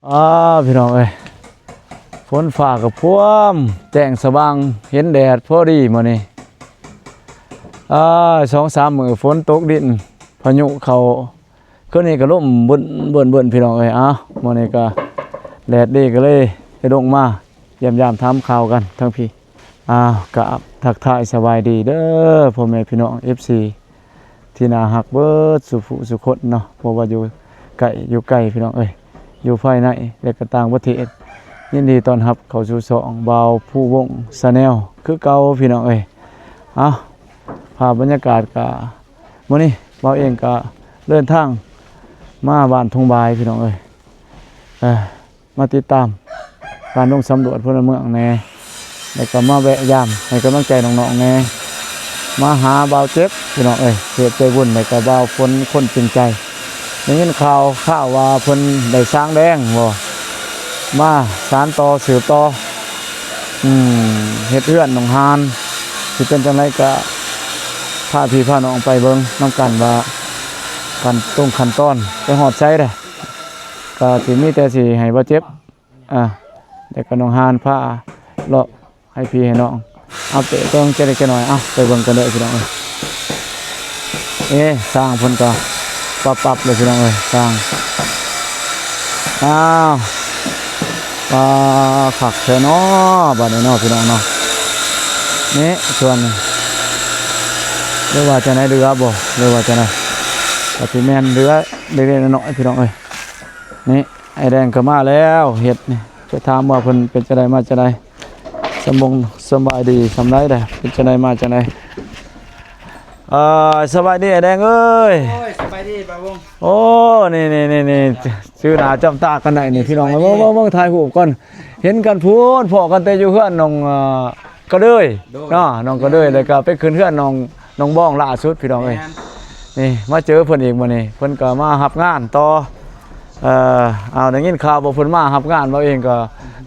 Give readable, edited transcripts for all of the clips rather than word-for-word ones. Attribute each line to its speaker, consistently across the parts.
Speaker 1: พี่น้องเอ้ยฝนฟ้ากับพวมแจ้งสว่างเห็นแดดพอดีมื้อนี้2-3 มื้อฝนตกดินพายุเข้าคืนนี้ก็ลมเบิ่นพี่น้องเอ้ยมื้อนี้ก็แดดดีก็เลยได้ลงมายามถามข่าวกันทั้งพี่กราบทักทายสบายดีเด้อพ่อแม่พี่น้อง FC ที่น่าฮักเบิดสุคนเนาะบ่ว่าอยู่ไกลพี่น้องเอ้ยอยู่ภายในและก็ต่างประเทศยินดีต้อนรับเข้าสู่ช่องบ่าวผู้วงชาแนลคือเก่าพี่น้องเอ้ยภาพบรรยากาศก็มื้อนี้บ่าวเองก็เดินทางมาบ้านทุ่งบายพี่น้องเอ้ยมาติดตามการลงสำรวจพลเมืองแน่แล้วก็มาแวะยามให้กำลังใจน้องๆแน่มาหาบ่าวเจ็บพี่น้องเอ้ยเฮ็ดใจบุญแล้วก็บ่าวคนจริงใจได้ยินข่าวว่าเพิ่นได้สร้างแดงบ่มาสานต่อสืบต่อเฮ็ดเรือนหนองหานสิเป็นจังไดก็พาพี่พาน้องไปเบิ่งนำกันว่าขั้นตอนไปฮอดไสเด้ก็สิมีแต่สิให้บ่เจ็บแต่ก็น้องหานพาเลาะให้พี่ให้น้องเอาเตะเบิ่งจะได้แค่น้อยไปเบิ่งกันเด้อพี่น้องเอ้ยสร้างเพิ่นก็ปรับเลยพี่น้องเอ้ยสร้างผักแท้เนาะบัดนี้เนาะพี่น้องเนาะนี่ส่วนเรียกว่าจะไหนเรือบ่เรียกว่าจะไหนปฏิแมนเรือเล็กๆน้อยๆพี่น้องเอ้ยนี่ไอแดงก็มาแล้วเห็ดนี่จะถามว่าเพิ่นเป็นจะได้มาจะได้สบายดีสำไรได้เป็นจะได้มาจะได้สบายดีไอแดงเอ้ย
Speaker 2: สบายดีป่าวง
Speaker 1: โอ้นี่ชื่อหน้าจำตากันได้นี่พี่น้องเบิ่งถ่ายรูปก่อนเห็นกันพูนพอกันแต่อยู่เฮือนน้องก็เลยเนาะน้องก็เลยแล้วก็ไปขึ้นเฮือนน้องบ้องล่าสุดพี่น้องเอ้ยนี่มาเจอเพิ่นอีกมื้อนี้เพิ่นก็มารับงานต่อเอาได้ยินข่าวว่าเพิ่นมารับงานมาเองก็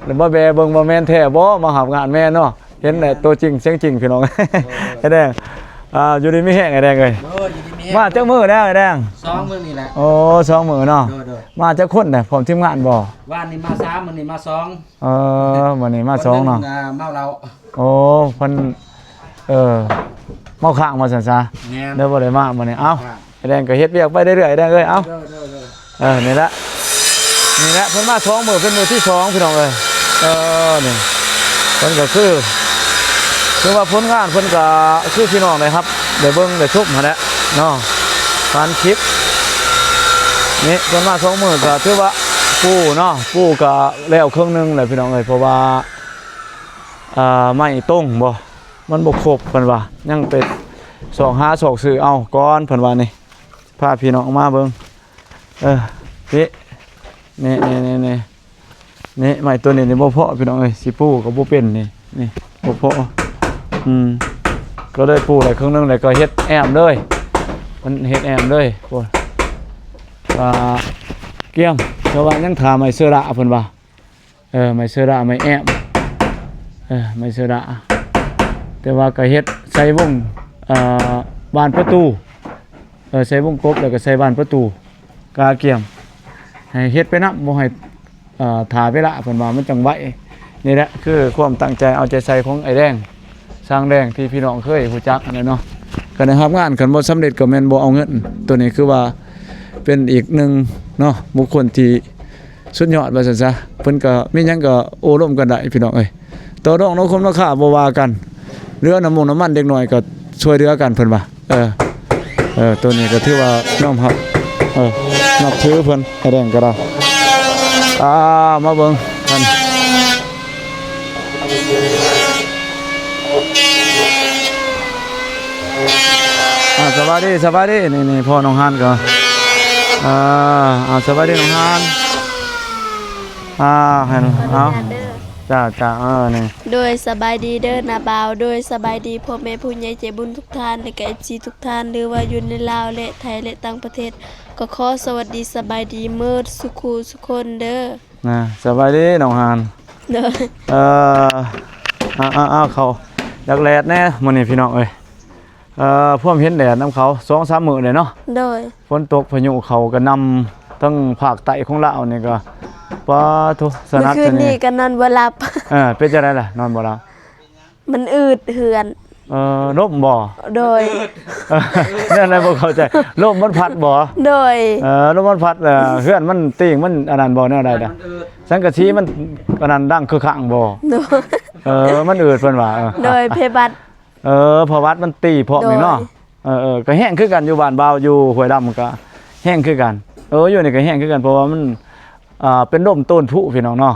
Speaker 1: เลยมาแบเบิ่งบ่แม่นแท้บ่มารับงานแม่นเนาะเห็นแต่ตัวจริงเสียงจริงพี่น้องไอ้แดงอยู่ดีมีแห้งไอ้แดงเอ้ยมาจักมื้อแล้วไอ้แดง
Speaker 2: 2 มื้อนี่แหละ
Speaker 1: โอ้2 มื้อเนาะมาจักคนน่ะพร้อมทีมงานบ่
Speaker 2: ว่านนี่มา3มื้อนี่มา
Speaker 1: 2มื้อนี้มา2เนาะ
Speaker 2: เมาเรา
Speaker 1: โอ้เพิ่นเมาข้างมาซั่นซะเด้อบ่ได้มามื้อนี้เอ้าไอ้แดงก็เฮ็ดเวียกไปเรื่อยๆไอ้แดงเอ้ยเอ้านี่แหละเพิ่นมา2มื้อเป็นมื้อที่2พี่น้องเอ้ยนี่เพิ่นก็คือว่าผลงานเพิ่นก็คือพี่น้องเลยครับได้เบิ่งได้ชมหั่นแหละเนาะการคลิปนี่เพิ่นมา2มื้อก็ถือว่าปูก็แล้วครึ่งนึงแหละพี่น้องเอ้ยเพราะว่าไม้ตรงบ่มันบ่ครบเพิ่นว่ายังเป็น2 5 2ซื้อเอาก่อนเพิ่นว่านี่พาพี่น้องมาเบิ่งนี่ไม้ตัวนี้นี่บ่พอพี่น้องเอ้ยสิปูก็บ่เป็นนี่บ่พอก็เลยปูอะไรครึ่งนึงเลยก็เฮ็ดแอมเลยมันเฮ็ดแอมเลยโอ้เกี่ยมเพราะว่ายังถามไม้เสื้อระเพิ่นว่าไม้เสื้อระไม้แอมไม้เสื้อระแต่ว่าก็เฮ็ดใส่วงบานประตูใส่วงกบแล้วก็ใส่บานประตูกาเกี่ยมให้เฮ็ดไปนับบ่ให้ถ่าเวลาเพิ่นว่ามันจังไว้นี่แหละคือความตั้งใจเอาใจใส่ของไอ้แดงสร้างแดงที่พี่น้องเคยรู้จักนะเนาะก็ได้รับงานคันบ่สำเร็จก็แม่นบ่เอาเงินตัวนี้คือว่าเป็นอีกหนึ่งเนาะบุคคลที่สุดยอดว่าซั่นซะเพิ่นก็มีหยังก็โอ้ร่วมกันได้พี่น้องเอ้ยต่อรองน้องราคาบ่ว่ากันเรือน้ำมันเด็กน้อยก็ช่วยเหลือกันเพิ่นว่าตัวนี้ก็ถือว่าน้อมรับนับถือเพิ่นไอ้แดงก็ได้มาเบิ่งกันสวัสดีนี่พ่อน้องฮานก็สวัสดีน้องฮานให้เอาจ้านี่
Speaker 3: โดยสบายดีเด้อนาบ่าวโดยสบายดีพ่อแม่ผู้ใหญ่ใจบุญทุกท่านและก็ FC ทุกท่านหรือว่าอยู่ในลาวและไทยและต่างประเทศก็ขอสวัสดีสบายดีเมิดสุคนเด้อ
Speaker 1: สบายดีน้องฮาน
Speaker 3: เด้
Speaker 1: อเขาดักแลดแน่มื้อนี้พี่น้องเอ้ยพวกเห็นแดดน้ำเขา 2-3 มื้อเลยเนาะ
Speaker 3: โดย
Speaker 1: ฝนตกพายุเขาก็นำทั้งภาคใต้ของลาวนี่ก็ ปาโทส
Speaker 3: เมื่อ
Speaker 1: นัด
Speaker 3: คืน
Speaker 1: ซะ
Speaker 3: นี้
Speaker 1: นี่
Speaker 3: ก็นอนบ่หลับ
Speaker 1: เป็นจังได๋ล่ะนอนบ่หลับ
Speaker 3: มันอืดเหือน
Speaker 1: ลมบ่
Speaker 3: โดย
Speaker 1: นั่นแหละบ่เข้าใจลมมันพัดบ่
Speaker 3: โดย
Speaker 1: ลมมันพัดเฮือนมันติ่งมันอันนั้นบ่แนวใด
Speaker 2: มั
Speaker 1: น่ะ
Speaker 2: นอืด
Speaker 1: สังกะสีมันอันนั้นดังคือข้างบ่
Speaker 3: โดย
Speaker 1: มันอืดเพิ่นว่า
Speaker 3: โดยเพบัด
Speaker 1: เพราะวัดมันตีพร้อมนี่เนาะก็แห้งคือกันอยู่บ้านบ่าวอยู่ห้วยดำก็แห้งคือกันอยู่นี่ก็แห้งคือกันเพราะว่ามันเป็นร่มต้นผู้พี่น้องเนาะ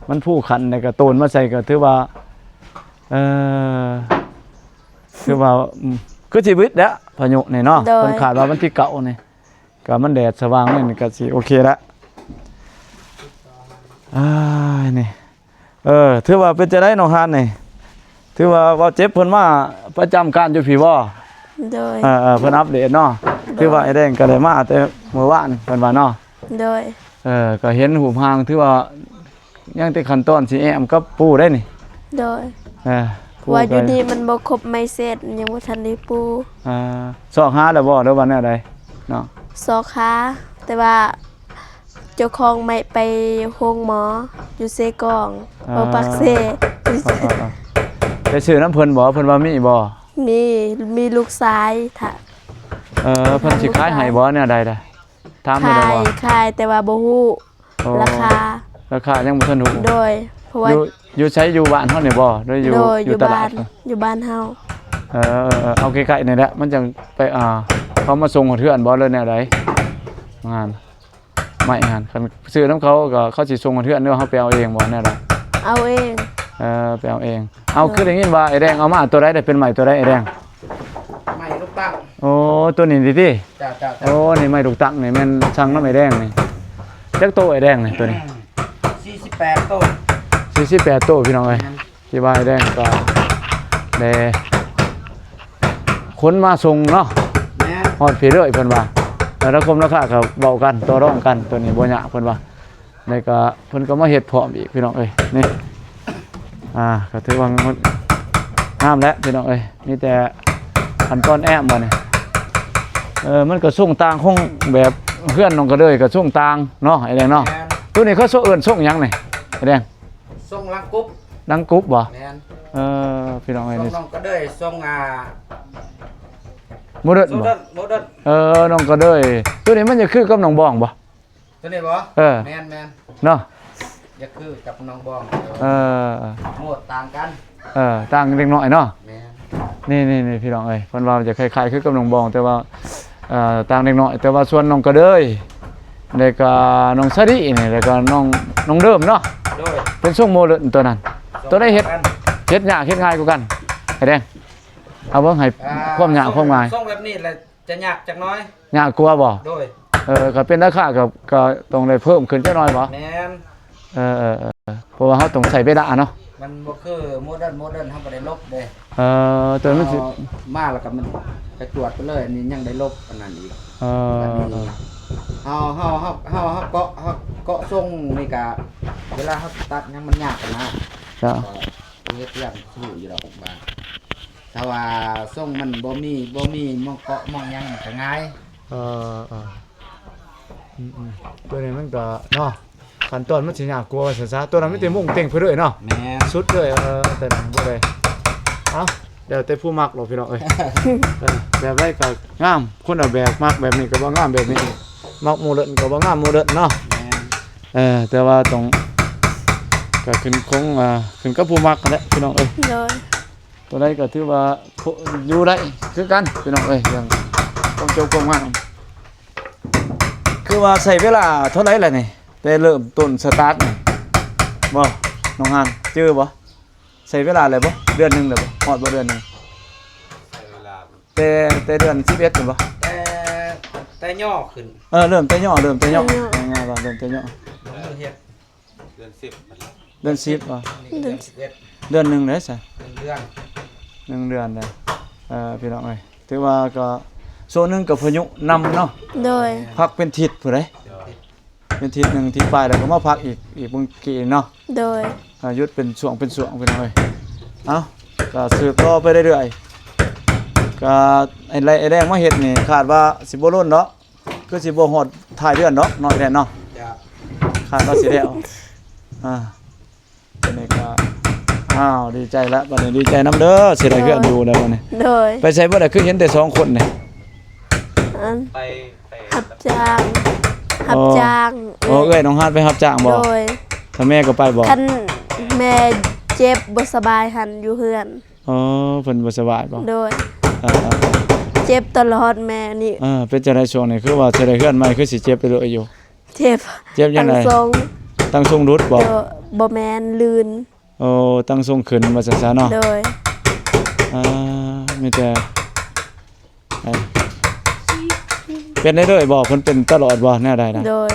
Speaker 1: มันผู้คันแล้วก็ต้นมาใส่ก็ถือว่าคือว่าคือชีวิตแล้วพายุนี่เนาะเพิ่นคาดว่าวันที่เก่านี่ก็มันแดดสว่างนี่ก็สิโอเคแล้วนี่ถือว่าเป็นจะได้น้องฮานนี่ถือว่าเจ็บเพิ่นมาประจำการอยู่พี่บ่
Speaker 3: โดย
Speaker 1: เพิ่นอัปเดตเนาะถือว่าไอ้แดงก็ได้มาแต่เมื่อวานเพิ่นว่าเนาะ
Speaker 3: โดย
Speaker 1: ก็เห็นหูพางถือว่ายังแต่ขั้นตอนสิแอมกับปูได้นี่
Speaker 3: โดย
Speaker 1: ปู
Speaker 3: ว่าอยู่ดีมันบ่ครบไม่เสร็จยังบ่ทันได้ปู
Speaker 1: ซอกหาแล้วบ่หรือว่าแนวใดเนาะ
Speaker 3: ซอกขาแต่ว่าเจ้าของไม่ไปโรงหมออยู่เซกองบ่ปักเซ
Speaker 1: ไปซื้อน้ำเพิ่นบ่เพิ่นว่ามีบ่
Speaker 3: มีลูกชายถ้า
Speaker 1: เพิ่นสิขายให้บ่แนวใดล่ะถามได้บ่
Speaker 3: ขายแต่ว่าบ่ฮู้ราคา
Speaker 1: ราคายังบ่ทันรู้
Speaker 3: โดยเพราะว่า
Speaker 1: อยู่ใช้อยู่บ้านเฮานี่บ่หรืออยู่
Speaker 3: โดย
Speaker 1: อยู่ตลาด
Speaker 3: อยู่บ้านเฮา
Speaker 1: เอาใกล้ๆนี่แหละมันจังไปเขามาส่งเทือนบ่เลยแนวใดงานไม่งานคันซื้อน้ำเขาก็เขาสิส่งเทือนหรือว่าเฮาไปเอาเองบ่แนวใด
Speaker 3: เอาเอง
Speaker 1: ไปเอาเองเอาคือได้ยินว่าไอ้แดงเอามาตัวใดได้เป็นใหม่ตัวใดไอ้แดง
Speaker 2: ไม่ลูกตั้ง
Speaker 1: โอ้ตัวนี้ดิติ
Speaker 2: จ้า
Speaker 1: โอ้นี่ไม่ถูกตั้งนี่แม่นช่างน้ำไอ้แดงนี่จักโตไอ้แดงนี่ตัวนี้
Speaker 2: 48ต้น
Speaker 1: 48โตพี่น้องเอ้ยที่ว่าไอ้แดงก็ได้ขนมาส่งเนาะ
Speaker 2: แม่น
Speaker 1: ฮอดพี่เรื่อยเพิ่นว่าแล้วราคมราคาก็เว้ากันต่อรองกันตัวนี้บ่ยากเพิ่นว่าแล้วก็เพิ่นก็มาเฮ็ดพร้อมอีกพี่น้องเอ้ยนี่ก็ถือว่างามแล้วพี่น้องเอ้ยมีแต่อันตอนแอมบ่นี่มันก็ส่งต่างคงแบบเพื่อนน้องก็เลยก็ส่งต่างเนาะไอ้แดงเนาะ
Speaker 2: แม่น
Speaker 1: ตัวนี้เขาส่งเอิ้นส่งหยังนี่ไอ้แดง
Speaker 2: ส่งลังกุ๊บ
Speaker 1: ดังกรุ๊ปบ่
Speaker 2: แม่น
Speaker 1: พี่น้องเอ้ย
Speaker 2: ส่ง
Speaker 1: นี่
Speaker 2: น้องก็เด้ยส่ง
Speaker 1: โมเดิร์น
Speaker 2: โม
Speaker 1: บ่
Speaker 2: เดิร์นโมเดิร์น
Speaker 1: น้องก็เลยตัวนี้มันจะคือกับน้องบองบ่
Speaker 2: ตัวนี้บ่ แม่น
Speaker 1: เนาะ
Speaker 2: อย่าคือกับน้องบอง โหมดต่างกัน
Speaker 1: ต่างเล็กน้อยเนาะ
Speaker 2: แม่น
Speaker 1: นี่พี่น้องเอ้ยเพิ่นว่าจะคล้ายๆคือกับน้องบองแต่ว่าต่างเล็กน้อยแต่ว่าส่วนน้องก็เลยแล้วก็น้องซาดินี่แล้วก็น้องเดิมเนาะ
Speaker 2: โดย
Speaker 1: เป็นทรงโมเดิร์นตัวนั้น ตัวได้เฮ็ดยากเฮ็ดง่ายกว่ากันไอ้แดงเอาเบิ่งให้ความยากความง่าย
Speaker 2: ส่งแบบนี้แหละจะยากจักหน้อย
Speaker 1: ยากกว่าบ่
Speaker 2: โดย
Speaker 1: ก็เป็นราคาก็ต้องได้เพิ่มขึ้นจักหน่อยบ่
Speaker 2: แม่น
Speaker 1: เพราะว่าเฮาต้องใช้เวลาเนาะ
Speaker 2: มันบ่คือโมเดิร์นเฮาบ่ได้ลบเด้
Speaker 1: ตัวมันสิ
Speaker 2: มาแล้วก็มันไปตรวจไปเลยอันนี้ยังได้ลบอันนั้นอีก อันนี้เฮาเกาะส่งนี่ก็เวลาเฮาตัดยังมันยากกันนะ
Speaker 1: จ้ะ
Speaker 2: ก็เฮ็ดอย่างสู้อยู่ดอกบางถ้าว่าส่งมันบ่มีมองเกาะมองหยังมันก็ง่าย
Speaker 1: ตัวนี้มันก็เนาะขั้นตอนมันสิยากกว่าซะตัวนั้นมันสิมุ่งเต็งไปเรื่อยเนาะ
Speaker 2: แม่น
Speaker 1: สุดเลยแต่บ่ได้เอ้าเดี๋ยวแต่ผู้มักหรอกพี่น้องเอ้ยแบบไรก็งามคนเอาแบบมักแบบนี้ก็บ่งามแบบนี้มักโมเดิร์นก็บ่งามโมเดิร์นเนาะ
Speaker 2: แม่น
Speaker 1: แต่ว่าต้องก็ขึ้นคงขึ้นกับผู้มักนั่นแหละพี่น้องเอ้ย
Speaker 3: โดย
Speaker 1: ตัวใดก็ถือว่าอยู่ได้คือกันพี่น้องเอ้ยอย่างต้องเจ้าความงามคือว่าใช้เวลาเท่าไหร่ล่ะนี่แต่เริ่มต้นสตาร์ทนี่บ่น้องฮานเจอบ่ใช้เวลาเลยบ่เดือนหนึงเลยบ่ฮอดบ่เดือนหนึงแต่เดือน11นี่บ่
Speaker 2: แต่ย่อขึ้น
Speaker 1: เริ่มแต่ย่อง่ายๆว่าเริ่มแต่ย่อ
Speaker 2: มือเฮ็ด
Speaker 1: เดือน10บ่
Speaker 2: นี่เดือน11
Speaker 1: เดือนหนึงเลยซะ
Speaker 2: เดือน
Speaker 1: 1 เดือนเลยพี่น้องเอ้ยถือว่าก็โซนหนึงกับพายุนำเนาะ
Speaker 3: โดย
Speaker 1: พักเป็นทิศผู้ใดเป็นทิศหนึงทิศปลายแล้วก็มาพักอีกบางกีเนาะ
Speaker 3: โดย
Speaker 1: หยุดเป็นช่วงพี่น้องเอ้ยเอ้าก็สืบต่อไปเรื่อยๆก็ไอ้แรงมาเฮ็ดนี่คาดว่าสิบ่ล้นเนาะคือสิบ่ฮอดท้ายเดือนเนาะน้อยแน่เนาะ
Speaker 2: จะ
Speaker 1: ขาดว่าสิแล้วเป็นไงก็ดีใจแล้วบัดนี้ดีใจนำเด้อสิได้เฮือนอยู่แล้วบัดนี้
Speaker 3: โดย
Speaker 1: ไปใช้บ่ได้คือเห็นแต่2คนนี่
Speaker 3: อัน
Speaker 4: ไป
Speaker 3: รับจ้างรับจ้าง
Speaker 1: เอ้ยน้องฮาดไปรับจ้างบ่
Speaker 3: โดย
Speaker 1: ถ้าแม่ก็ไปบ่
Speaker 3: คันแม่เจ็บบ่สบายหันอยู่เฮือน
Speaker 1: เพิ่นบ่สบายบ่
Speaker 3: โดย
Speaker 1: เออ
Speaker 3: เจ็บตลอดแม่นี่
Speaker 1: เป็นจังได๋ช่วงนี้คือว่าสิได้เฮือนใหม่คือสิเจ็บไปเลยอยู่
Speaker 3: เจ็บ
Speaker 1: เจ็บยังไง
Speaker 3: ทรง
Speaker 1: ตั้งทรงรุดบ่
Speaker 3: โดยบ่แม่นลื่น
Speaker 1: ตั้งทรงขึ้นว่าซั่นซะเนาะ
Speaker 3: โดย
Speaker 1: มีแต่เป็นได้เลยบ่เพิ่นเป็นตลอดบ่แนวใดนะ
Speaker 3: โดย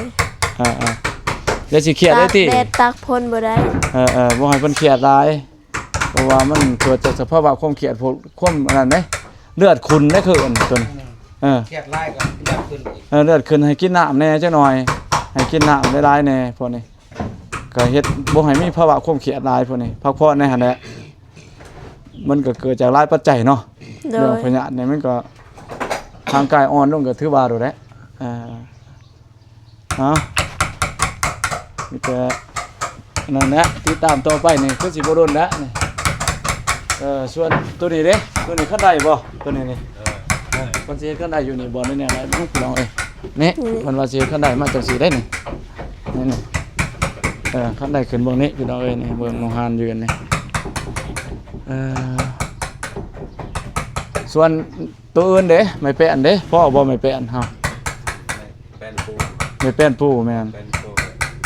Speaker 1: อย่าสิเครียดได้ติ
Speaker 3: ตากแดดตากฝนบ่ได้
Speaker 1: บ่ให้เพิ่นเครียดหลายเพราะว่ามันเกิดจากสภาวะความเครียดความอันนั้นเด้เลือดขุ่นได้คืออันตัวนี้
Speaker 2: เครียดไล่ก็อยากขึ้นอีก
Speaker 1: เลือดขึ้นให้กินน้ำแหน่จักหน่อยให้กินน้ำหลายๆแหน่พวกนี้ก็เฮ็ดบ่ให้มีภาวะความเครียดหลายพวกนี้พักผ่อนในหั่นแหละมันก็เกิดจากหลายปัจจัยเนาะ
Speaker 3: โด
Speaker 1: เรื่อง
Speaker 3: ย
Speaker 1: พยาธิเนี่ยมันก็ทางกายอ่อนลงก็ถือว่าดูแลมีแต่นั่นแหละติดตามต่อไปนี่คือสิบ่โดนแล้วนี่ส่วนตัวนี้เด้ตัวนี้คันได้บ่ตัวนี้นี่คนสิเฮ็ดคันได้อยู่นี่บ่ได้แนวไหนลูกพี่น้องเอ้ยนี่เพิ่นว่าสิเฮ็ดคันได้มาจังซี่ได้นี่นี่คันได้ขึ้นเบิ่งนี้พี่น้องเอ้ยนี่เบิ่งน้องหานอยู่กันนี่ส่วนตัวอื่นเด้ไม่แป้นเด้พ่อบ่ไม่แป้นเฮา
Speaker 4: เป็นปู
Speaker 1: ไม่แป้นปูแม่น
Speaker 4: เป็นปู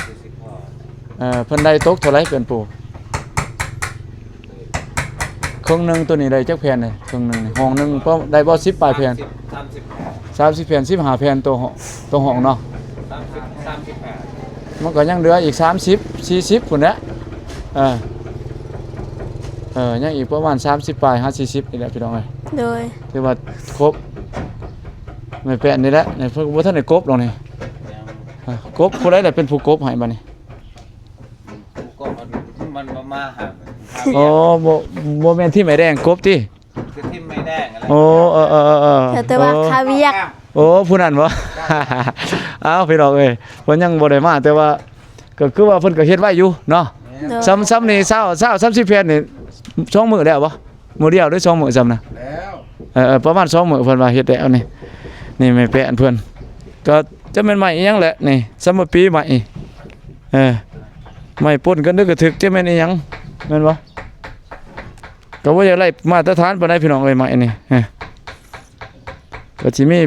Speaker 4: คือสิพ่อ
Speaker 1: เพิ่นได้ตกเท่าไหร่เป็นปูครึ่งหนึงตัวนี้ได้จักแผ่นนี่ครึ่งหนึงนี่ห้องหนึงบ่ได้บ่10ปลายแผ่น 30แผ่น15แผ่นตัวห้องเนาะ
Speaker 4: 38
Speaker 1: มันก็ยังเหลืออีก30 40พุ่นแหละยังอีกประมาณ30ปลาย50นี่แหละพี่น้องเอ้ย
Speaker 3: โดย
Speaker 1: ถือว่าครบไม่แป้นนี่แหละนี่เพิ่นบ่ทันได้กบหรอกนี่
Speaker 4: ยัง
Speaker 1: กบผู้ใดล่ะเป็นผู้กบให้บัดนี้
Speaker 4: ปูก็มันมาหา
Speaker 1: อ๋อบ่แม่นที่ไม้แดงกบติ
Speaker 4: คือที่ไม่แดงอะไร
Speaker 1: โอ้
Speaker 3: แต่ว่าคาเวียก
Speaker 1: โอ้ผู้นั้นบ่ อ้าวพี่น้องเอ้ยเพิ่นยังบ่ได้มาแต่ว่าก็คือว่าเพิ่นก็เฮ็ดไว้อยู่เนาะ
Speaker 3: โดย
Speaker 1: ซ้ำนี่30แผ่นนี่2มื้อแล้วบ่มื้อเดียวหรือ2มื้อซ้ำนะ
Speaker 2: แล้ว
Speaker 1: ประมาณ2มื้อเพิ่นว่าเฮ็ดแล้วนี่ไม่แปะอันเพิ่นก็จะแม่นใหม่อีหยังแหละนี่สำหรับปีใหม่ไม่ปนกันนึกก็ถึกจะแม่นอีหยังแม่นบ่ก็บ่อยากไล่มาตรฐานปานใดพี่น้องเอ้ยใหม่นี่ก็สิมี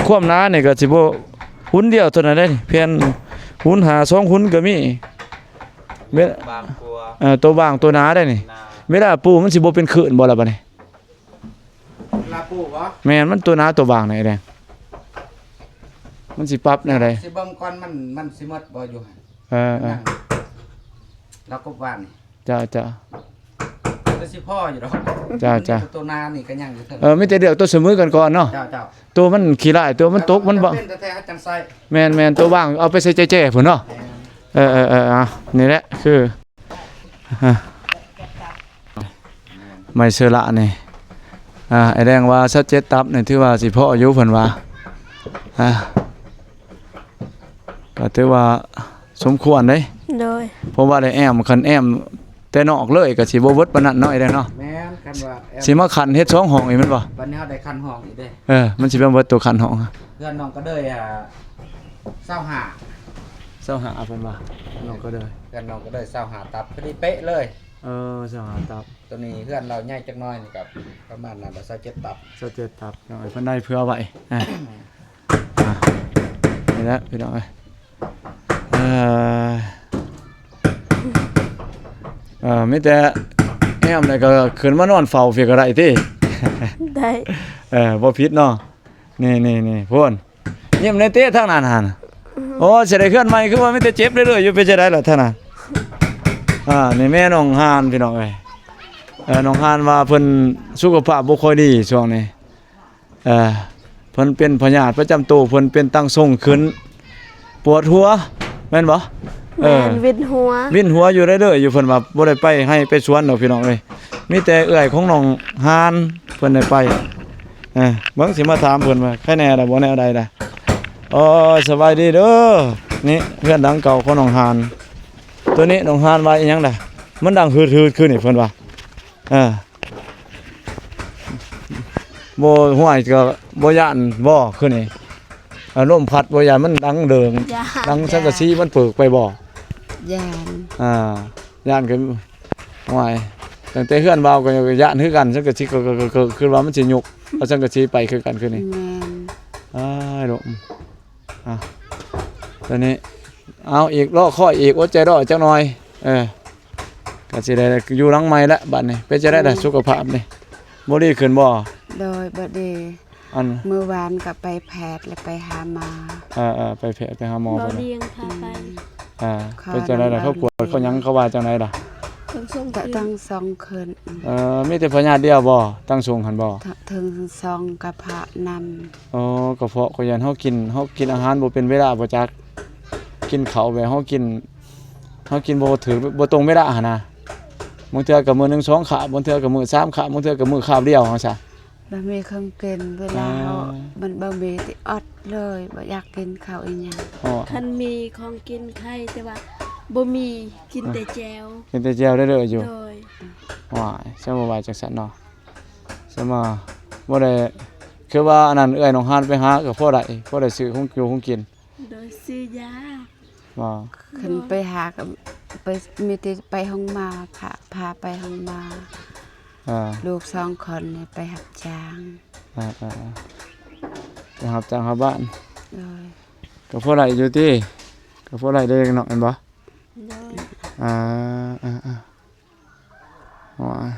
Speaker 1: ความหนานี่ก็สิบ่หุ่นเดียวเท่านั้นเด้เพียงหุ่นหา2หุ่นก็มีเวลา
Speaker 4: บางปัว
Speaker 1: ตัวบางตัวหนาได้นี่
Speaker 4: นา
Speaker 1: เวลาปูมันสิบ่เป็นขื่นบ่ล่ะบัดนี้
Speaker 2: ลาปูบ่
Speaker 1: แม่นมันตัวหนาตัวบางนี่แดงมันสิปรับแนวใด
Speaker 2: สิเบิ่งก่อนมันสิหมดบ่อยู่หั่น
Speaker 1: นั่ง
Speaker 2: แล้วก็ว่านนี่
Speaker 1: จ้า
Speaker 2: ก็สิพ่ออยู่ดอก
Speaker 1: จ้า
Speaker 2: ตัวนานี่ก็ยังอยู่เท่า
Speaker 1: มีแต่เดี๋ยวตัวเสมอกันก่อนเนาะ
Speaker 2: เจ้า
Speaker 1: ตัวมันขี้ร้ายตัวมันตกมันบ่
Speaker 2: เป็นแท้ๆจังไส
Speaker 1: แม่นตัวบางเอาไปใส่แจ้ๆพุ่นเนาะนี่แหละคือไม่เชื่อละนี่ไอ้แดงว่าชัดเจนตับนี่ถือว่าสิพ่ออายุเพิ่นว่าก็ถือว่าสมควรเด้
Speaker 3: โดย
Speaker 1: เพราะว่าได้คันแอมแต่นอกเลยก็สิบ่เบิดปานนั้นเนาะไอ้แดงเนาะ
Speaker 2: แม่นกันว่าแอม
Speaker 1: สิมาคันเฮ็ด2ห้องอีกแม่นบ่
Speaker 2: วันนี้เฮาได้คันห้องอีกเด้
Speaker 1: มันสิเป็นเบิดตัวคันห้อง
Speaker 2: เพื่อนน้องก็เด้ย25
Speaker 1: เจ้าหาเพิ่นว่าน้องก็ได้
Speaker 2: เพื่อนน้องก็เด้ย25ตับพอดีเป๊ะเลย
Speaker 1: เจ้าหาตับ
Speaker 2: ตัวนี้เพื่อนเราใหญ่จักหน้อยนี่กับประมาณนั้น27ตับ
Speaker 1: เจ้าเจ็ดตับน้องเพิ่นได้เพื่อไว้นี่แหละพี่น้องมีแต่แอมเลยก็ขึ้นมานอนเฝ้าเฟียก็ได้ติ
Speaker 3: ได้
Speaker 1: บ่ผิดเนาะนี่พุ่นยิ้มในเตะทางนั้นหั่นโอ้สิได้เคลื่อนใหม่คือว่ามีแต่เจ็บเรื่อยๆอยู่เป็นจังได๋ล่ะท่านน่ะนี่แม่น้องหานพี่น้องเอ้ยน้องหานว่าเพิ่นสุขภาพบ่ค่อยดีช่วงนี้เพิ่นเป็นพยาธิประจำตัวเพิ่นเป็นตั้งทรงขึ้นปวดหัวแม่นบ่
Speaker 3: แม่นวินหัว
Speaker 1: วินหัวอยู่เรื่อยๆอยู่เพิ่นว่าบ่ได้ไปให้ไปสวนดอกพี่น้องเอ้ยมีแต่เอื้อยของน้องหานเพิ่นได้ไปเบิ่งสิมาถามเพิ่นว่าใครแน่ล่ะบ่แน่ใดล่ะสบายดีเด้อ นี่เพื่อนดังเก่าของน้องหานตัวนี้น้องหานว่าอีหยังล่ะมันดังฮืดๆคือนี่เพิ่นว่าบ่ห้วยก็บ่ย่านบ่คือนี่ลมพัดบ่ย่านมันดังเดิง
Speaker 3: ย่าน
Speaker 1: ดังสังกะสีมันเปิกไปบ่
Speaker 2: ย่าน
Speaker 1: ย่านคือห้วยตั้งแต่เฮือนเบาก็ย่านคือกันสังกะสีก็คือว่ามันสิยกเอาสังกะสีไปคือกันคือนี่
Speaker 2: แม่น
Speaker 1: อ้ายลมตอนนี้เอาอีกรอข้ออีกอดใจรอจักหน่อยก็สิได้อยู่หลังใหม่ละบัดนี้เป็นจะได้สุขภาพนี่บ่ดีขึ้นบ่
Speaker 2: โดยบ่ดี
Speaker 1: อัน
Speaker 2: มื้อวานก็ไปแพทย์และไปหาหมอ
Speaker 1: ไปแพทย์ไปหาหมอ
Speaker 3: บ่
Speaker 1: ก่อน
Speaker 3: เลี้ยงพาไป
Speaker 1: เป็นจังได๋ล่ะเขาปวดเขาหยังเขาว่าจังไดล่ะ
Speaker 3: ทั้งส่ง
Speaker 2: ก็
Speaker 3: คืน
Speaker 2: ตั้ง2คืน
Speaker 1: มีแต่พญาติเดียวบ่ตั้งทรงหั่นบ่
Speaker 2: ถึง2กระเพาะนำ
Speaker 1: อ๋อกระเพาะเขายันเฮากินอาหารบ่เป็นเวลาบ่จักกินข้าวแบบเฮากินบ่ถึงบ่ตรงเวลาหั่นน่ะบางเทื่อก็มื้อหนึง2คาบบางเทื่อก็มื้อ3คาบบางเทื่อก็มื้อคาบเดียวจังซี่
Speaker 2: บ่มีเครื่องกินเวลาเฮามันบ่มีสิอดเลยบ่อยากกินข้าวอีหยัง
Speaker 1: อ๋อ
Speaker 3: คันมีของกินไข่แต่ว่าบ่มีกินแต่แจว
Speaker 1: กินแต่แจ่วได้เลยอยู่
Speaker 3: โดย
Speaker 1: ว้ายใช่บ่ว่าจังซั่นเนาะใช่มาบ่ได้คือว่าอันนั้นเอื้อยน้องหานไปหาก็พอได้ซื้อของอยู่ของกิน
Speaker 3: โดยซื้อยา
Speaker 1: ว่า
Speaker 2: ขึ้นไปหาก็ไปมีแต่ไปห้องมาพาไปห้องมา
Speaker 1: อ่า
Speaker 2: ลูก2คนนี่ไปรับจ้าง
Speaker 1: ไปรับจ้างหาบ้าน
Speaker 2: โดย
Speaker 1: ก็พอได้อยู่ติก็พอได้เด้เนาะแม่นบ่
Speaker 3: โดย
Speaker 1: ว้าย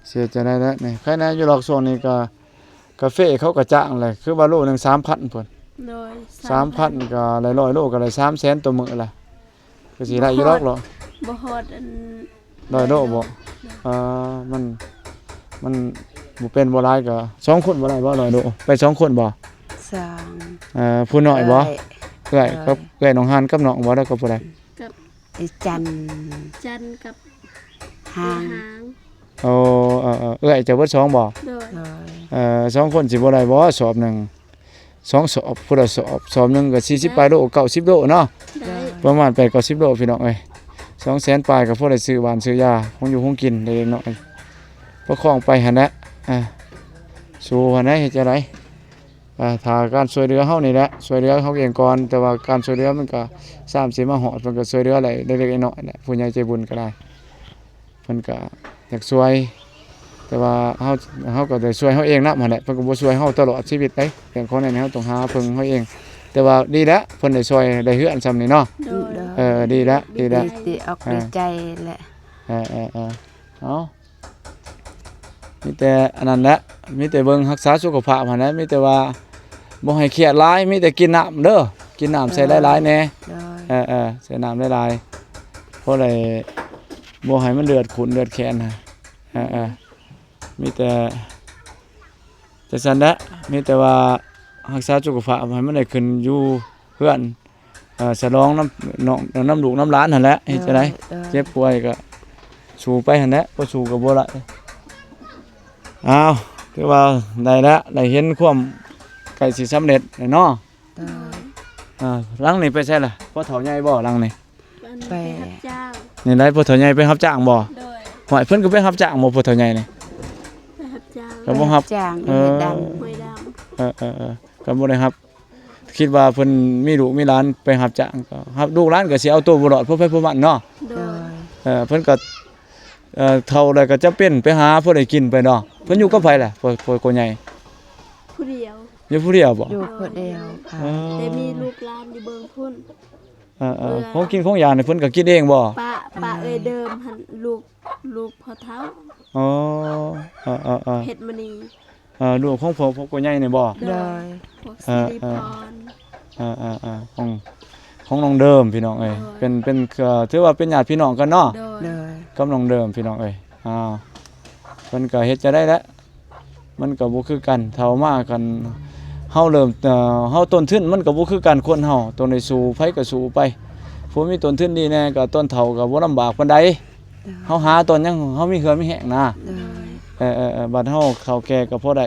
Speaker 1: เสียใจได้แล้วนี่ใครนะอยู่หรอกโซนนี้ก็กาแฟเขาก็จ้างเลยคือว่าโลนึง 3,000 พุ่น
Speaker 3: โดย
Speaker 1: 3,000ก็หลายร้อยโลก็ได้300,000ต่อมื้อล่ะก็สิได้อยู่หรอกเหรอ
Speaker 3: บ่ฮอดอัน
Speaker 1: ร้อยโลบ่มันบ่เป็นบ่หลายก็2คนบ่ได้บ่ร้อยโลไป2คนบ่
Speaker 2: 2
Speaker 1: ผู้น้อยบ่
Speaker 2: เอ้ย
Speaker 1: เอื้อยกับเอื้อยน้องหานกับน้องบ่ได้กับผู้ใด
Speaker 3: กับ
Speaker 2: อีจันทร์
Speaker 3: จันกับ
Speaker 2: หาง
Speaker 3: หาง
Speaker 1: โอ้เอื้อยจะเบิด2บ่
Speaker 3: โดย
Speaker 2: โดย
Speaker 1: 2คนสิบ่ได้บ่สอบหนึง2สอบผู้ละสอบหนึงก็40ปลายโล90โลเนาะ
Speaker 3: ได้
Speaker 1: ประมาณ8 90โลพี่น้องเอ้ย200,000ปลายก็พอได้ซื้อบ้านซื้อยาคงอยู่คงกินได้เนาะประคองไปหั่นแหละสู้หั่นแหละเฮ็ดจังไดถ้าการช่วยเหลือเฮานี่แหละช่วยเหลือเฮาเองก่อนแต่ว่าการช่วยเหลือมันก็สิมาฮอดมันก็ช่วยเหลือหลายเล็กๆน้อยๆแหละผู้ใหญ่ใจบุญก็ได้เพิ่นก็อยากช่วยแต่ว่าเฮาก็ได้ช่วยเฮาเองนำหั่นแหละเพิ่นก็บ่ช่วยเฮาตลอดชีวิตเด้เรื่องของนั้นเฮาต้องหาเพิ่งเฮาเองแต่ว่าดีแล้วเพิ่นได้ช่วยได้เฮือนซำนี่เนาะ
Speaker 3: โดย
Speaker 1: ดีแล้วดีแล้ว
Speaker 2: ดีออกดีใจแหละ
Speaker 1: เอามีแต่อันนั้นแหละมีแต่เบิ่งรักษาสุขภาพหั่นแหละมีแต่ว่าบ่ให้เครียดหลายมีแต่กินน้ำเด้อกินน้ำใส่หลายๆแหน่
Speaker 2: โดย
Speaker 1: ใส่น้ำหลายๆเพราะได้บ่ให้มันเลือดขุ่นเลือดแคนน่ะมีแต่จังซั่นแหละมีแต่ว่ารักษาสุขภาพให้มันได้ขึ้นอยู่เพื่อนฉลองน้ำลูกน้ำหลานหั่นแหละเฮ็ดจังได๋ เจ็บป่วยก็สู้ไปหั่นแหละบ่สู้ก็บ่ละอ้าวถือว่าได้แล้วได้เห็นความใกล้สิสำเร็จแล้วเนาะ
Speaker 2: โดย
Speaker 1: หลังนี่ไปใช่ล่ะพ่อเฒ่าใหญ่บ่หลังนี่
Speaker 3: ไปรับจ้าง
Speaker 1: นี่ได้พ่อเฒ่าใหญ่ไปรับจ้างบ่
Speaker 3: โดย
Speaker 1: หอยเพิ่นก็ไปรับจ้างบ่พ่อเฒ่าใหญ่นี่
Speaker 3: ไปรับจ้าง
Speaker 1: ก็บ่รับ
Speaker 2: จ้าง
Speaker 1: เออ
Speaker 2: ดัน
Speaker 3: หวยด
Speaker 1: ก็บ่ได้รับคิดว่าเพิ่นมีลูกมีหลานไปรับจ้างก็รับลูกหลานก็สิเอาตัวบ่รอดเพราะไปเพราะมันเนาะ
Speaker 3: ำโด
Speaker 2: โด
Speaker 3: ย
Speaker 2: ย
Speaker 1: เพิ่นก็เฒ่าแล้วก็จำเป็นไปหาผู้ใดกินไปเนาะเพิ่นอยู่กับไผล่ะพ่อใหญ่
Speaker 3: ผู้เดียว
Speaker 1: อยู่ผู้เดียวบ่
Speaker 2: อยู่คนเดียวค่ะ
Speaker 3: แต่มีลูกหลานอยู่เบิ่งพุ่น
Speaker 1: ของกินของอยางนี่เพิ่นก็กินเองบ่
Speaker 3: ป้าเอ้ยเดิมหันลูกพ่อเฒ่า
Speaker 1: อ๋อ
Speaker 3: เพชรมณี
Speaker 1: ลูกของพ่อใหญ่นี่บ่
Speaker 2: โดย
Speaker 3: พวกสิริพร
Speaker 1: ของน้องเดิมพี่น้องเอ้ยเป็นถือว่าเป็นญาติพี่น้องกันเนาะ
Speaker 3: โดย
Speaker 2: โดย
Speaker 1: กับน้องเดิมพี่น้องเอ้ยเพิ่นก็เฮ็ดจะได้แล้วมันก็บ่คือกันเฒ่ามากันเฮาเริ่มเฮาต้นทุนมันก็บ่คือกันคนเฮาต้นได้สู้ไผก็สู้ไปผู้มีต้นทุนดีแน่ก็ต้นเฒ่าก็บ่ลำบากปานใดเฮาหาต้นยังเฮามีเหือมีแห้งนะ
Speaker 2: โดย
Speaker 1: บัดเฮาเข้าแก่ก็พอได้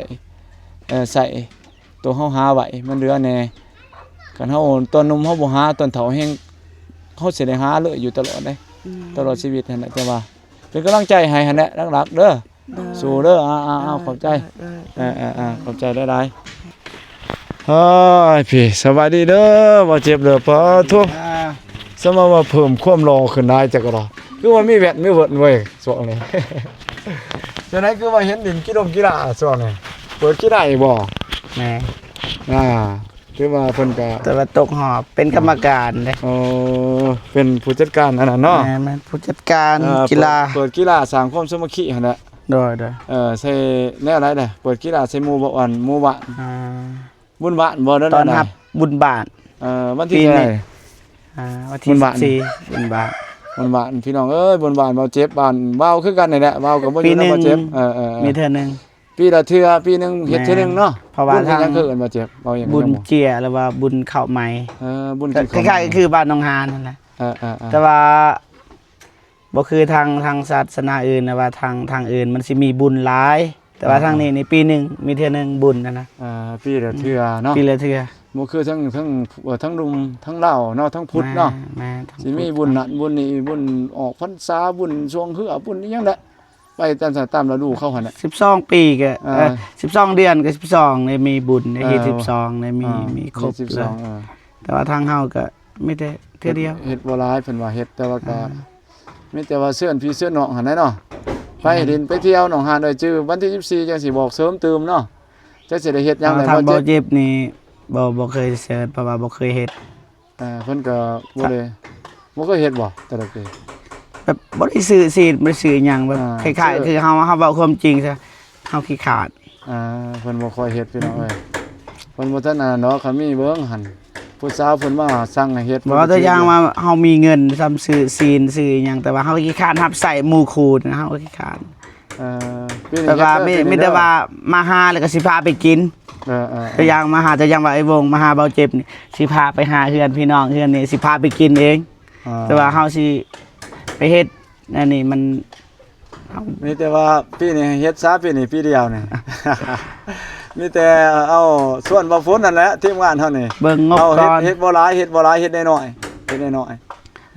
Speaker 1: ใส่ตัวเฮาหาไว้มันเหลือแน่ คันเฮาตอนหนุ่มเฮาบ่หาตอนเฒ่าแฮงเฮาสิได้หาเลยอยู่ตลอดเด้ตลอดชีวิตนั่นแหละแต่ว่าเป็นกำลังใจให้หั่นแหละหลักๆเด้อสู้เด้อขอบใจขอบใจหลายๆเฮ้ยพี่สวัสดีเด้อบ่เจ็บเด้อปะทุสมว่าเพิ่มความรอขึ้นได้จักดอกคือว่ามีแวดมีเวิร์ดเว้ยช่วงนี้ จังได๋คือว่าเห็นดินกีฬาช่วงนี้เปิดกีฬาอีกบ่
Speaker 5: แม่
Speaker 1: คือว่าเพิ่นก็
Speaker 5: แต่ว่าตกหอบเป็นกรรมการเด้
Speaker 1: เป็นผู้จัดการอันนั้นเนาะ
Speaker 5: แม่มันผู้จัดการ
Speaker 1: เออ
Speaker 5: กีฬา
Speaker 1: เปิดกีฬาสร้างความสามัคคีหั่นแหละ
Speaker 5: โดย
Speaker 1: ใส่แนวอะไรเด้อเปิดกีฬาใส่หมู่บ่อ่อนหมู่บ้าน
Speaker 5: อ่า
Speaker 1: บุญบ้านบ่นั่น
Speaker 5: ตอน
Speaker 1: น่ะ
Speaker 5: รับบุญบาท
Speaker 1: วันที่
Speaker 5: ปีนี้
Speaker 1: เท่าไหร่
Speaker 5: วัน
Speaker 1: บุ
Speaker 5: ที่
Speaker 1: ญบาท
Speaker 5: 14บุญบาท
Speaker 1: บุญบ้านพี่น้องเอ้ยบุญบ้านเบาเจ็บบ้านเบาคือกันนี่แหละเบาก็บ่อยู่
Speaker 5: ปีหนึ่
Speaker 1: นำ
Speaker 5: ง
Speaker 1: บ่เจ็บ
Speaker 5: มีเทื่อนึง
Speaker 1: ปีละเทื่อปีหนึงเฮ็ดเทื่อหนึงเนาะ
Speaker 5: เพราะว่า
Speaker 1: บุญ
Speaker 5: ทาง
Speaker 1: ยังคือเอิ้นบ่เจ็บเบาอย่าง
Speaker 5: บุญ
Speaker 1: นั้นบ่
Speaker 5: เจียหรือว่าบุญเข้าใหม่
Speaker 1: บุญ
Speaker 5: ก็
Speaker 1: กิน
Speaker 5: คล้ายๆก็คือบ้านหนองหานนั่นแหละ
Speaker 1: ๆ
Speaker 5: แต่ว่าบ่คือทางศาสนาอื่นนะว่าทางอื่นมันสิมีบุญหลาย แต่ว่าทางนี้ในปีหนึงมีเทื่อนึงบุญนะ
Speaker 1: ปีละเทื่อเนาะ
Speaker 5: ปีละเทื่อ
Speaker 1: บ่คือทั้งลุงทั้งลาวเนาะทั้งพุทธเนาะ
Speaker 5: แม่ทั้ง
Speaker 1: สิมีบุญนั่นบุญนี่บุญออกพรรษาบุญช่วงเฮือบุญนี่ยังแหละไปตามฤดูเขาหั่นน่ะ
Speaker 5: 12 ปีก็
Speaker 1: อ่า
Speaker 5: 12 เดือนก็12ในมีบุญในเฮ็ด12ในมีครบ
Speaker 1: 12
Speaker 5: เลย แต่ว่าทางเฮาก็มีแต่เทื่อเดียว
Speaker 1: เฮ็ดบ่หลายเพิ่นว่าเฮ็ดแต่ว่าก็มีแต่ว่าเสื้อนพี่เสื้อนน้องหั่นแหละเนาะไปดินไปเที่ยวหนองหานเอ้ยจื้อวันที่24จังสิบอกเสริมเติมเนาะจังสิได้เฮ็ดหยังได้
Speaker 5: ทาง
Speaker 1: บ่
Speaker 5: บ่
Speaker 1: เจ็บ
Speaker 5: เจ็บนี่บ่เคยเสิร์ชเพราะว่าบ่เคยเฮ็ด
Speaker 1: เพิ่นก็บ่ได้บ่เคยเฮ็ดบ่แต่ละปี
Speaker 5: แบบบ่ได้ซื้อซีดบ่ได้ซื้อหยังแบบ
Speaker 1: อ่า
Speaker 5: คล้ายๆคือเฮาเว้าความจริงซะเฮาขี้ขาด
Speaker 1: เพิ่นบ่ค่อยเฮ็ดพี่น้องเอ้ยเพิ่นบ่ทันอันนั้นเนาะคันมีเบิ่งหั่นผู้สาวเพิ่นมาสั่งให้เฮ็ด
Speaker 5: บ่ตัวอย่างว่าเฮามีเงินซ้ำซื้อซีนซื้อหยังแต่ว่าเฮาขี้ขาดรับใส่หมู่คูนะเฮาขี้ขาด
Speaker 1: ปีนี้
Speaker 5: แต่ว่า
Speaker 1: เฮ็ดเด้อปี
Speaker 5: มี
Speaker 1: นี้
Speaker 5: แต่
Speaker 1: เด้อ
Speaker 5: ว่ามาหาแล้วก็สิพาไปกิน ตัวอย่างมาหาตัวอย่างว่าไอ้วงมาหาเบาเจ็บนี่สิพาไปหาเฮือนพี่น้องเฮือนนี่สิพาไปกินเอง แต่ว่าเฮาสิไปเฮ็ดอันนี้มัน
Speaker 1: มีแต่ว่าปีนี้เฮ็ดซะปีนี้ปีเดียวนี่ มีแต่เอาส่วนบ่ฝนนั่นแหละทีมงานเฮานี่
Speaker 5: เบิ่งงบ
Speaker 1: เอา
Speaker 5: ก่อน
Speaker 1: เฮ็ดบ่หลายเฮ็ดบ่หลายเฮ็ดน้อยๆเฮ็ดน้อย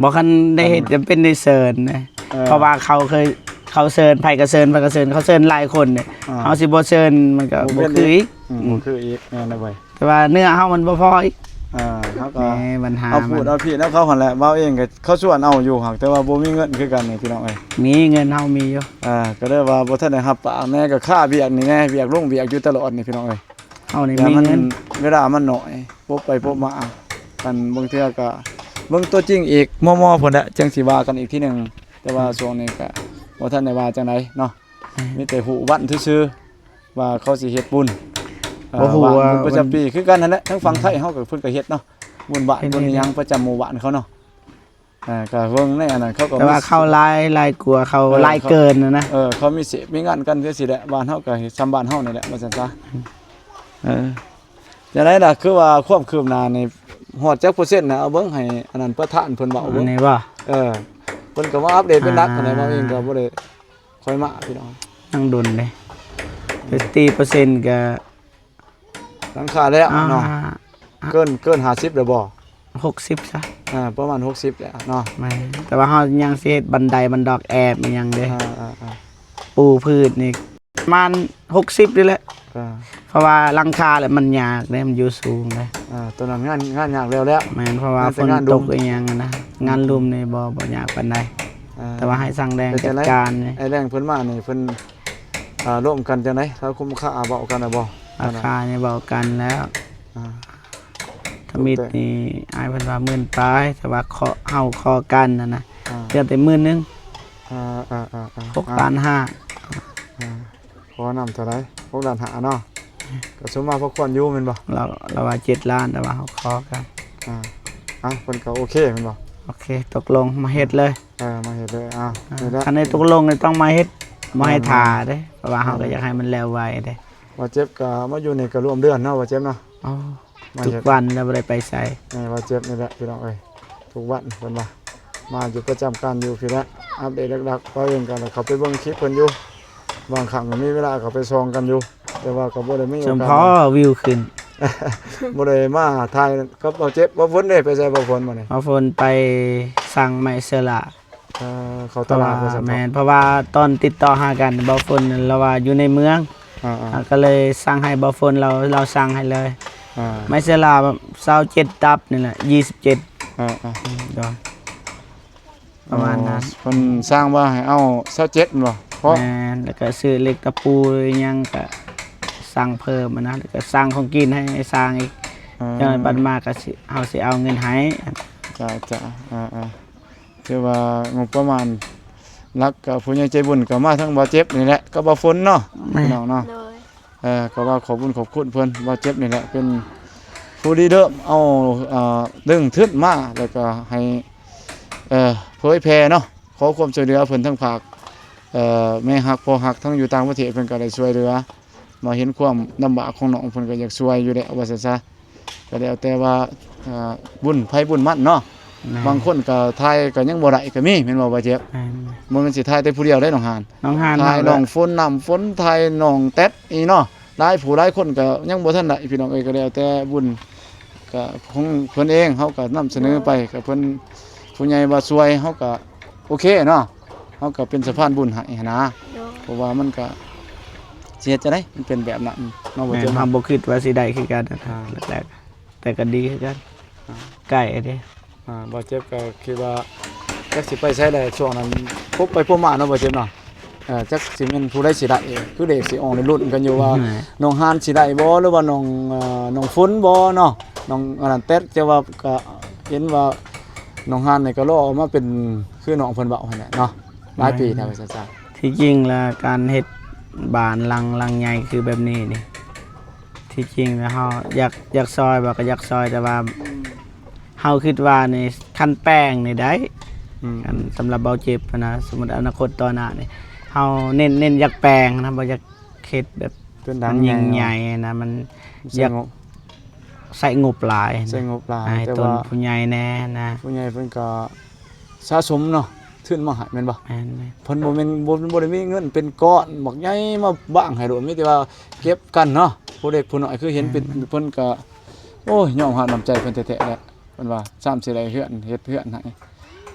Speaker 5: บ่คันได้เฮ็ดจะเป็นได้เซิร์นนะเพราะว่าเขาเคยเขาเซิร์นไผก็เซิร์นไผก็เซิร์นเขาเซิร์นหลายคนเนี่ยเฮาสิบ่เซิร์นมันก็บ่คืออีก
Speaker 1: บ่คืออีกแม่นเว้ย
Speaker 5: แต่ว่าเนื้อเฮามันบ่พออีก
Speaker 1: เฮาก็
Speaker 5: แหมปัญหา
Speaker 1: เอา
Speaker 5: มั
Speaker 1: พูด
Speaker 5: น
Speaker 1: เอาพี่แล้วเขาหั่นแหละเว้าเองก็เขาชวนเอาอยู่หั่นแต่ว่าบ่มีเงินคือกันนี่พี่น้องเอ้ย
Speaker 5: มีเงินเฮามีอยู่
Speaker 1: ก็เลยว่าบ่ทันได้รับปากแม่ก็ค่าเวียกนี่แน่เวียกลงเวียกอยู่ตลอดนี่พี่น้องเอ้ย
Speaker 5: เฮานี่
Speaker 1: แต่
Speaker 5: มี
Speaker 1: มัน
Speaker 5: เงิน
Speaker 1: เวลามันน้อยพบไปพบมากันบางเทื่อก็เบิ่งตัวจริงอีกมอๆพุ่นแหละจังสิว่ากันอีกทีหนึงแต่ว่าช่วงนี้ก็บ่ทันได้ว่าจังไดเนาะมีแต่ฮู้วันซื่อๆว่าเขาสิเฮ็ดบุญ
Speaker 5: บ่ฮู้ว่า
Speaker 1: บุญประจำปีคือกันนั่นแหละทั้งฝั่งไทยเฮาก็เพิ่นก็เฮ็ดเนาะบุญบ้านบุญอิหยังประจำหมู่บ้านเขาเนาะก็เบิ่งในอันนั้นเขาก็
Speaker 5: แต่ว่าเขาหลายกลัวเขาหลายเกินนะ
Speaker 1: เขามีเสพมีงานกันคือสิแหละบ้านเฮาก็เฮ็ดซ้ำบ้านเฮานี่แหละว่าซั่นซะจังได๋ล่ะคือว่าความคืบหน้านี่ฮอดจักเปอร์เซ็นต์น่ะเอาเบิ่งให้อันนั้นประธานเพิ่นเว้า
Speaker 5: อั
Speaker 1: เบิ่ง
Speaker 5: นนี้บ่
Speaker 1: เพิ่นก็มาอัปเดตเป็นหลักอันใดบ่เองก็บ่ได้ค่อยมาพี่น้อง
Speaker 5: นั่งดุนเลยตีเปอร์เซ็นต์ก็
Speaker 1: หลังคาแล้วเนาะเกิน50แล้วบ่
Speaker 5: 60ซะ
Speaker 1: ประมาณ60แล้วเนาะ
Speaker 5: ไม่แต่ว่าเฮายังสิเฮ็ดบันไดบันดอกแอบอีหยังเด้
Speaker 1: อ่า
Speaker 5: ปูพืชนี่ประมาณ60นี่แหละ เพราะว่าหลังคาแหละมันยากเด้มันอยู่สูงเด้
Speaker 1: ตัวนั้นงานยากแล้ว
Speaker 5: แม่นเพราะว่า
Speaker 1: มัน
Speaker 5: ฝ
Speaker 1: เป็น
Speaker 5: น
Speaker 1: งาน
Speaker 5: ต
Speaker 1: รุ
Speaker 5: ก
Speaker 1: ม
Speaker 5: อีหยังอะนะงานรุมนี่บ่ยากปานใดแต่ว่าให้สั่งแดง
Speaker 1: เป็นจั
Speaker 5: จั
Speaker 1: ง
Speaker 5: ด
Speaker 1: ได๋
Speaker 5: การนี่
Speaker 1: ไอ้แรงเพิ่นมานี่เพิ่นร่วมกันจังได๋ถ้าคุ้มค่าเว้ากันน่ะบ่
Speaker 5: ราคานี่เบากันแล้ว
Speaker 1: อ่า
Speaker 5: ถ้ามิดนี่อายเพิ่นว่า10,000ปลายแต่ว่าเฮาคอกันนะ
Speaker 1: อ่า
Speaker 5: เดือนแต่10,000นึง 6 ล้าน
Speaker 1: ขอนำเท่าไหร่6ล้าน5เนาะก็สมมาพอควรอยู่แม่นบ่
Speaker 5: 5เราว่า7 ล้านแต่ว่าเฮาคอกัน
Speaker 1: เพิ่นก็โอเคแม่นบ่
Speaker 5: โอเคตกลงมาเฮ็ดเลย
Speaker 1: มาเฮ็ดเลยนี่แหละ
Speaker 5: คันได้ตกลงนี่ต้องมาเฮ็ดบ่ให้ท่าเด้เพราะว่าเฮาก็อยากให้มันแล้วไวเด้
Speaker 1: ว่าเจ็บก็มาอยู่นี่ก็ร่วมเดือนเนาะว่าเจ็บเนาะ
Speaker 5: อ๋อ
Speaker 1: มา
Speaker 5: ทุก
Speaker 1: เฮ็ด
Speaker 5: วันแล้วบ่ได้ไปไส
Speaker 1: นี่ว่าเจ็บนี่แหละพี่น้องเอ้ยทุกวันเพิ่นว่ามาอยู่ประจำการอยู่พี่ละอัปเดตหลักๆก็เองกันแล้วเขาไปเบิ่งคลิปเพิ่นอยู่บางครั้งก็มีเวลาเขาไปซองกันอยู่แต่ว่าก็บ่ได้มีโอ
Speaker 5: สม
Speaker 1: กา
Speaker 5: พอ
Speaker 1: ส
Speaker 5: วิวขึ้น
Speaker 1: บ่ได้มาถ่ายกับบ่เจ็บบ่ฝนเด้ไปใส่บ่ฝนบ่นี่
Speaker 5: มาฝนไปสั่งไม้เสื้อละ
Speaker 1: เข้าตลาดบ่ซั่น
Speaker 5: แม่นเพราะว่าตอนติดต่อหากันบ่ฝนเราว่าอยู่ในเมือง ก็เลยสั่งให้บ่ฝนเราสั่งให้เลยไม้เสื้อละ27ตับนี่แหละ27ดอกประมาณนั้น
Speaker 1: เพิ่นสร้างว่าให้เอา27บ่เพราะ
Speaker 5: แม่นแล้วก็ซื้อเหล็กตะปูอิหยังก็สั่งเพิ่มอะนะแล้วก็สั่งของกินให้สร้างอีกจังได๋บัดมาก็สิเฮาสิเอาเงินให้
Speaker 1: จ้ะคือว่างบประมาณรักกับผู้ใหญ่ใจบุญก็มาทั้งบ่เจ็บนี่แหละก็บ่ฝนเนาะพี่น้องเนาะ
Speaker 3: โดย
Speaker 1: ก็ว่าขอบคุณเพิ่นบ่เจ็บนี่แหละเป็นผู้ดีเด้อเอาดึงทึดมาแล้วก็ให้เผยแพร่เนาะขอความช่วยเหลือเพิ่นทั้งภาคแม่ฮักพ่อฮักทั้งอยู่ต่างประเทศเพิ่นก็ได้ช่วยเหลือมาเห็นความลำบากของน้องเพิ่นก็อยากช่วยอยู่แล้วว่าซั่นซะก็แล้วแต่ว่าบุญไผบุญมันเนาะบางคนก็ทายก็ยังบ่ได้ก็มีแม่นบ่ว่าเจ็บบ่แม่นสิทายแต่ผู้เดียวได้น้องหาน
Speaker 5: น้องหาน
Speaker 1: ทายน้องฝนน้ำฝนทายน้องแต๊ดอีเนาะหลายผู้หลายคนก็ยังบ่ทันได้พี่น้องเอ้ยก็แล้วแต่บุญก็ของเพิ่นเองเฮาก็นำเสนอไปก็เพิ่นผู้ใหญ่ว่าช่วยเฮาก็โอเคเนาะเฮาก็เป็นสะพานบุญให้นะ
Speaker 3: โดย
Speaker 1: เพราะว่ามันก็สิเฮ็ดจังได๋มันเป็นแบบนั้นเนาะบ่
Speaker 5: แม่
Speaker 1: เจอน
Speaker 5: ทำบ่คิดว่าสิได้คือกันแรกๆแต่ก็ดีคือกันใกล้เด้
Speaker 1: บ่เจ็บก็คิดว่าจักสิไปใช้ได้ช่วงนั้นพบไปพบมาเนาะบ่เจ็บเนาะจักสิแม่นผู้ใดสิได้คือเด็กสิออกในรุ่นกันอยู่ว่าน้องฮานสิได้บ่หรือว่าน้องฝนบ่เนาะน้องอันนั้นแต๊ดแต่ว่าก็เห็นว่าน้องฮานนี่ก็รอออกมาเป็นคือน้องเพิ่นเว้าหั่นแหละเนาะหลายปีแล้วว่าซั่น
Speaker 5: ที่จริงแล้วการเฮ็ดบ้านหลังใหญ่คือแบบนี้นี่ที่จริงแล้วเฮาอยากซอยบ่ก็อยากซอยแต่ว่าเฮาคิดว่านี่คันแป้งนี่ได้อันสำหรับเบาเจ็บนะสมมุติอนาคตต่อหน้านี่เฮาเน้นอยากแปลงนะบ่อยากเฮ็ดแบบ
Speaker 1: เป็นดั
Speaker 5: มั
Speaker 1: ง
Speaker 5: น
Speaker 1: ให
Speaker 5: ยิ่
Speaker 1: ญ่
Speaker 5: งใหญ่นะมันอาย
Speaker 1: อยาก ก
Speaker 5: ใส่งบหลาย
Speaker 1: ใช้งบหลาย
Speaker 5: ให้
Speaker 1: แต่
Speaker 5: ต้น
Speaker 1: ว่า
Speaker 5: ผู้ใหญ่แน่นะ
Speaker 1: ผู้ใหญ่เพิ่นก็สะสมเนาะทุนมาให้แม่นบ่
Speaker 5: แม่น
Speaker 1: เพิ่นบ่แม่นบ่ได้มีเงินเป็นก้อนบักใหญ่มาบ้างให้โดดมีแต่ว่าเก็บกันเนาะผู้เด็กผู้น้อยคือเห็นเป็นเพิ่นก็โอ้ยยอมรับน้ำใจเพิ่นแท้ๆแหละเพิ่นว่าซ้ำสิได้เฮือนเฮ็ดเฮือนให้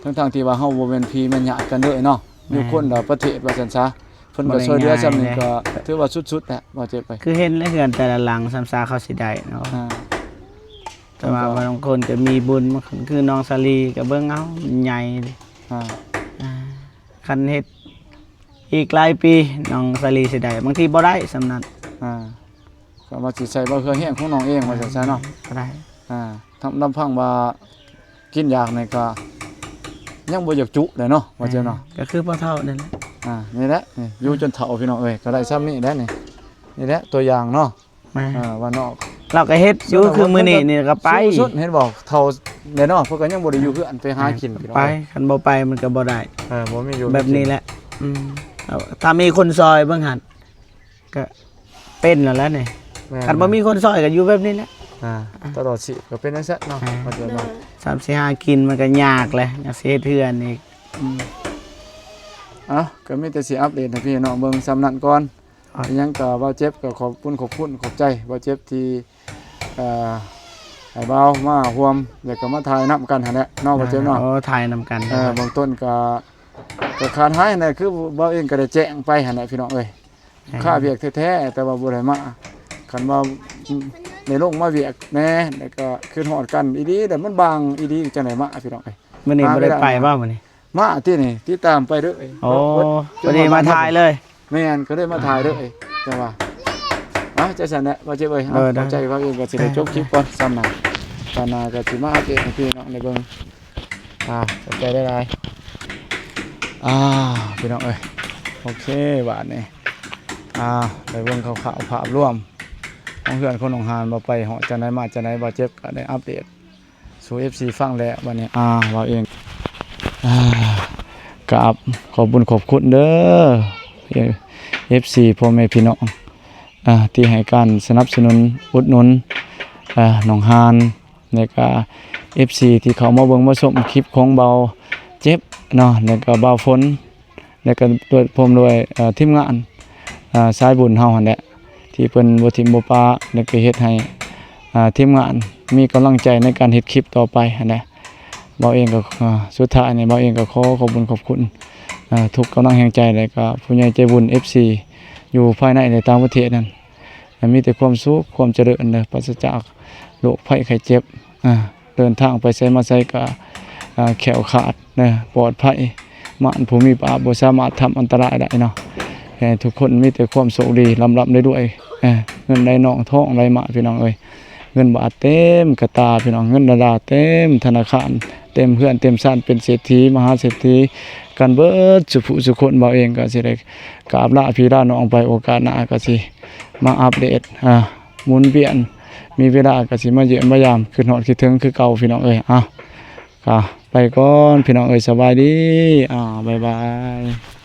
Speaker 1: ทั้งที่ว่าเฮาบ่แม่นพี่แม่นญาติกันเด้อเนาะอยู่คนละประเทศว่าซั่นซะเพิ่นก็ช่วยเหลือซ้ำนี่ก็ถือว่าสุดๆแหละบ่เจ็บไป
Speaker 5: คือเห็นแล้วเฮือนแต่ละหลังซ้ำซาเขาสิได้เนาะ แต่ว่าบางคนก็มีบุญบางคนคือน้องสาลีก็เบิ่งเอาใหญ่เลย
Speaker 1: อ่า
Speaker 5: คันเฮ็ดอีกหลายปีน้องสาลีสิได้บางทีบ่ได้สำนั้น
Speaker 1: ก็ว่าสิใส่บ่เคยแห้งของน้องเองว่าซั่นซะเนาะ
Speaker 5: บ่ได้
Speaker 1: ทำลำพังว่ากินยากนี่ก็ยังบ่อยากจุเลยเนาะว่าเจ้าเนาะ
Speaker 5: ก็คือพ่อเฒ่านั่นแหละ
Speaker 1: นี่แหละนี่อยู่จนเฒ่าพี่น้องเอ้ยก็ได้ซ้ำนี่แหละนี่แหละตัวอย่างเนาะ
Speaker 5: แม่
Speaker 1: ว่านอก
Speaker 5: เราก็เฮ็ดอยู่คือมื้อนี้นี่ก็ไป
Speaker 1: สุดเห็นบอกเฒ่าแน่เนาะเพิ่นก็ยังบ่ได้อยู่คืออันไปหากินพี่น้อง
Speaker 5: ไปคันบ่ไปมันก็บ่ได้
Speaker 1: บ่มีอยู่
Speaker 5: แบบนี้แหละเอาถ้ามีคนซอยเบิ่งหั่นก็เป็นแล้วแหละนี่คันบ่มีคนซอยก็อยู่แบบนี้แหละ
Speaker 1: ตลอดชีพก็เป็นจังซั่นเนาะว่าเจ้า
Speaker 3: โด
Speaker 1: เนาะ
Speaker 3: ย
Speaker 5: 3 4 5กินมันก็ยากแหละอยากสิเฮ็ดเฮือนอีก
Speaker 1: ก็มีแต่สิอัปเดตให้พี่น้องเบิ่งซ้ำนั้นก่อนอิหยังก็ว่าเจ็บก็ขอบใจว่าเจ็บที่ให้เบามาร่วมแล้วก็มาถ่ายนํกันหั่นแหละเนาะว่าเจ็บเนาะ
Speaker 5: โอ้ถ่ายนำกัน
Speaker 1: บางต้นก็ขาดหายนั่นคือเบาเองก็ได้แจ้งไปหั่นแหละพี่น้องเอ้ยค่าเวียกแท้ๆแต่ว่าบ่ได้มาคันว่าในโลกมาเวียกแน่แล้วก็คือฮอดกันอีดีแต่มันบางอีดีจังได๋มาพี่น้องเอ้ย
Speaker 5: มื้อนี้บ่ได้ไปบ่มื้อนี้
Speaker 1: มาที่นี่ที่ตามไปเด้อ
Speaker 5: โอ้วันนี้มาถ่ายเลย
Speaker 1: แม่นก็ได้มาถ่ายเด้อจังว่าจะสั่นแหละว่าเจ็บเอ้ยเข้าใจว่าเองก็สิได้จบคลิปก่อนซ้ำหน่อยตอนหน้าก็สิมาอัปเดตให้พี่น้องได้เบิ่งเข้าใจได้หลายพี่น้องเอ้ยโอเคบาดนี้ไปเบิ่งข่าวๆภาพรวมของเพื่อนคนหนองหานบ่ไปเหาะจังได๋มาจังได๋บ่เจ็บก็ได้อัปเดตสู่ FC ฟังแล้วบัดนี้ว่าเองกับขอบคุณเด้อ FC พ่อแม่พี่น้องที่ให้การสนับสนุนอุดหนุนหนองหานแล้วก็ FC ที่เขามาเบิ่งมาชมคลิปของเบาเจ็บเนาะแล้วก็เบาฝนแล้วก็ด้วยพร้อมด้วยทีมงานสายบุญเฮาหั่นแหละที่เพิ่นบ่ทิมบ่ปาแล้วก็เฮ็ดให้ ทีมงานมีกำลังใจในการเฮ็ดคลิปต่อไปนะเราเองก็สุดท้ายนี่เราเองก็ขอบคุณขอบคุณทุกกำลังแห่งใจเลยก็ผู้ใหญ่ใจบุญ FC อยู่ภายในในต่างประเทศนั่นมีแต่ความสุขความเจริญปราศจากโรคภัยไข้เจ็บเดินทางไปไสมาไสก็แขวขาดปลอดภัยมานผู้มีบาปบ่สามารถทำอันตรายได้เนาะทุกคนมีแต่ความสุขดีร่ำได้ด้วยเงินไหลนองทองไหลมาพี่น้องเอ้ยเงินบาทเต็มกระตาพี่น้องเงินดอลลาร์เต็มธนาคารเต็มเพื่อนเต็มซ่านเป็นเศรษฐีมหาเศรษฐีกันเบิดสุผู้สุคนบ่าวเองก็สิได้กราบลาพี่ลาน้องไปโอกาสหน้าก็สิมาอัปเดตหมุนเวียนมีเวลาก็สิมาเยี่ยมมายามขึ้นฮอดคิดถึงคือเก่าพี่น้องเอ้ยไปก่อนพี่น้องเอ้ยสบายดีบ๊ายบาย